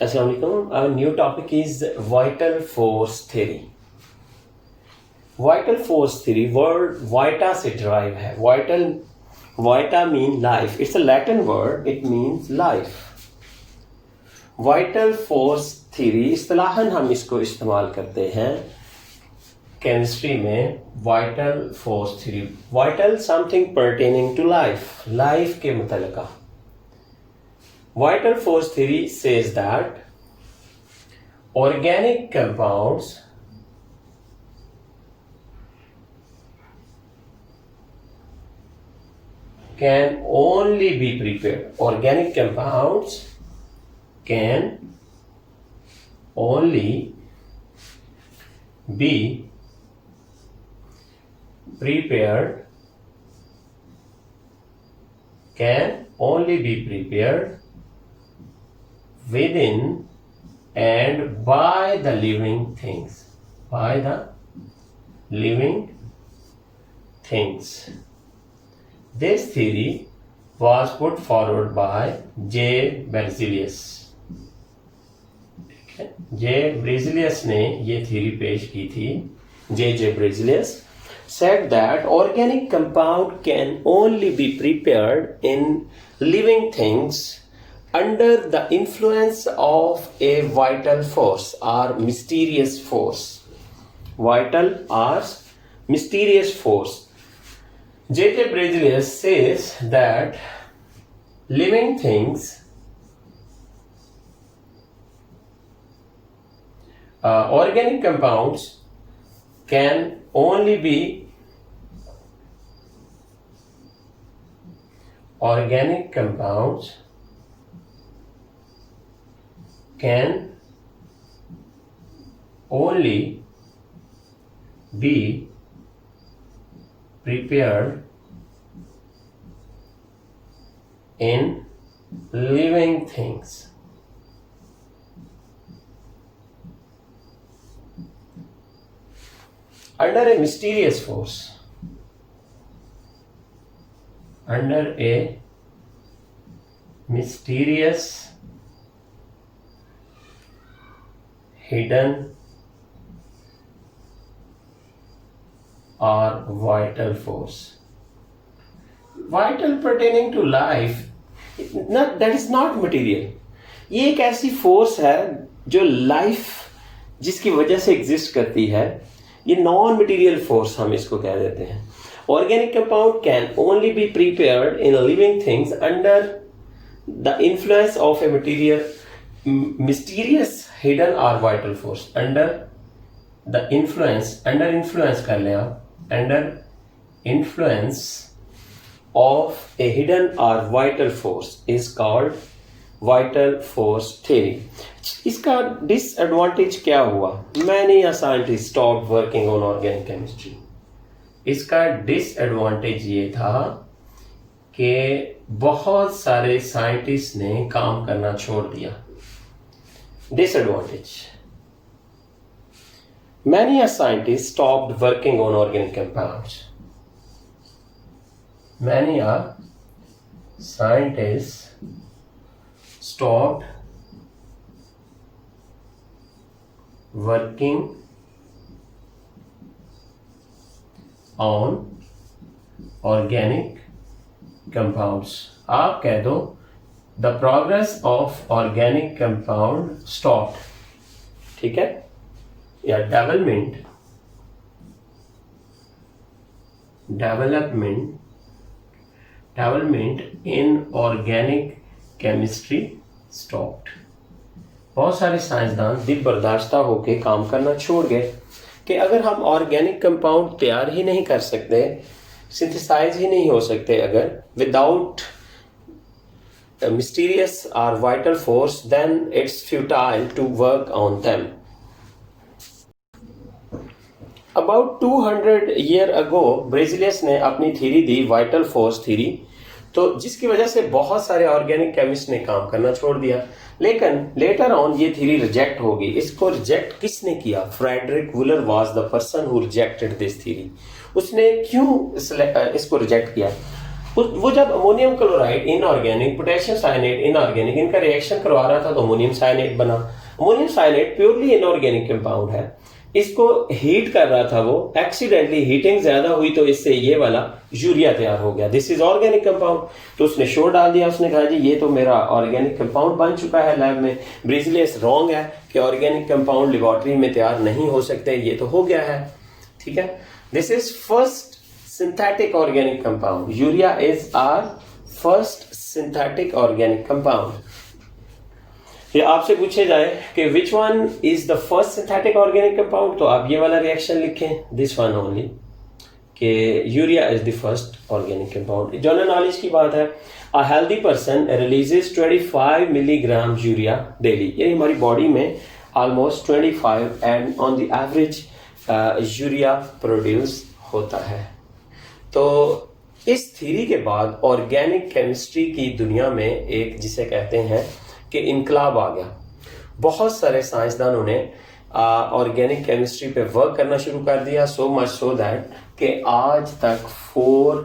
Assalamu alaikum. Our new topic is vital force theory. Vital force theory word vita से derive है. Vita mean life. It's a Latin word. It means life. Vital force theory इस्तिलाहन हम इसको इस्तेमाल करते हैं chemistry में. vital force theory. Vital something pertaining to life. Life के मुतल्लिका. Vital force theory says that organic compounds can only be prepared. Organic compounds can only be prepared. Can only be prepared within and by the living things. By the living things. This theory was put forward by J. Berzelius. J. Berzelius ने ये theory पेश की थी. J. Berzelius said that organic compound can only be prepared in living things under the influence of a vital force or mysterious force. Vital or mysterious force. J. Berzelius says that living things, organic compounds can only be prepared in living things. Under a mysterious force. Under a mysterious, hidden or vital force. Vital pertaining to life, that is not material. ये एक ऐसी force है जो life जिसकी वजह से exist करती है. ये नॉन मटेरियल फोर्स हम इसको कह देते हैं. Organic compound can only be prepared in living things under the influence of a mysterious, hidden or vital force. Under influence कर लें आप. Under influence of a hidden or vital force is called vital force theory. इसका disadvantage क्या हुआ? Many scientists stopped working on organic chemistry. इसका disadvantage ये था कि बहुत सारे साइंटिस्ट ने काम करना छोड़ दिया. Disadvantage. Many scientists stopped working on organic compounds. Many scientists stopped working on organic compounds. आप कह दो the progress of organic compound stopped. ठीक है, या development in organic chemistry stopped. बहुत सारे साइंसदान दिल बर्दाश्ता होके काम करना छोड़ गए कि अगर हम ऑर्गेनिक कंपाउंड तैयार ही नहीं कर सकते, सिंथेसाइज ही नहीं हो सकते अगर without mysterious or vital force, then it's futile to work on them. About 200 years ago, Berzelius ने अपनी theory the vital force theory, तो जिसकी वजह से बहुत सारे ऑर्गेनिक केमिस्ट ने काम करना छोड़ दिया. लेकिन लेटर ऑन ये थ्योरी रिजेक्ट हो गई. इसको रिजेक्ट किसने किया? Friedrich Wohler was the person who rejected this theory. उसने क्यों इसको रिजेक्ट किया? वो जब ammonium chloride inorganic, potassium cyanate inorganic, इनका रिएक्शन करवा रहा था तो अमोनियम साइनेट बना। Ammonium cyanate purely inorganic compound है, इसको हीट कर रहा था वो, एक्सीडेंटली हीटिंग ज्यादा हुई तो इससे ये वाला यूरिया तैयार हो गया, दिस इज ऑर्गेनिक कंपाउंड। तो उसने शोर डाल दिया, उसने कहा जी ये तो मेरा ऑर्गेनिक कंपाउंड बन चुका है लैब में। ब्रिजलेस रॉन्ग है कि ऑर्गेनिक कंपाउंड लेबोरेटरी में तैयार नहीं हो सकते, ये तो हो गया है, ठीक है। This is first synthetic organic compound, urea is our first synthetic organic compound. ये आपसे पूछे जाए कि which one is the first synthetic organic compound, तो आप ये वाला रिएक्शन लिखें, दिस वन ओनली, कि urea is the first organic compound. General knowledge की बात है, a healthy person releases 25 milligram urea daily, ये हमारी बॉडी में almost 25 and on the average urea produce होता है। तो इस थ्योरी के बाद ऑर्गेनिक केमिस्ट्री की दुनिया में एक जिसे कहते हैं कि इनकलाब आ गया। बहुत सारे साइंसदानों ने ऑर्गेनिक केमिस्ट्री पे वर्क करना शुरू कर दिया, सो मच सो दैट कि आज तक 4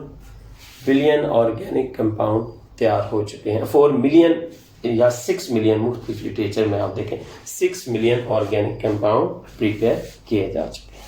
बिलियन ऑर्गेनिक कंपाउंड तैयार हो चुके हैं। 4 मिलियन या 6 मिलियन, मुख्तलिफ लिटरेचर में आप देखें 6 मिलियन ऑर्गेनिक कंपाउंड प्रिपेयर किए जा चुके हैं।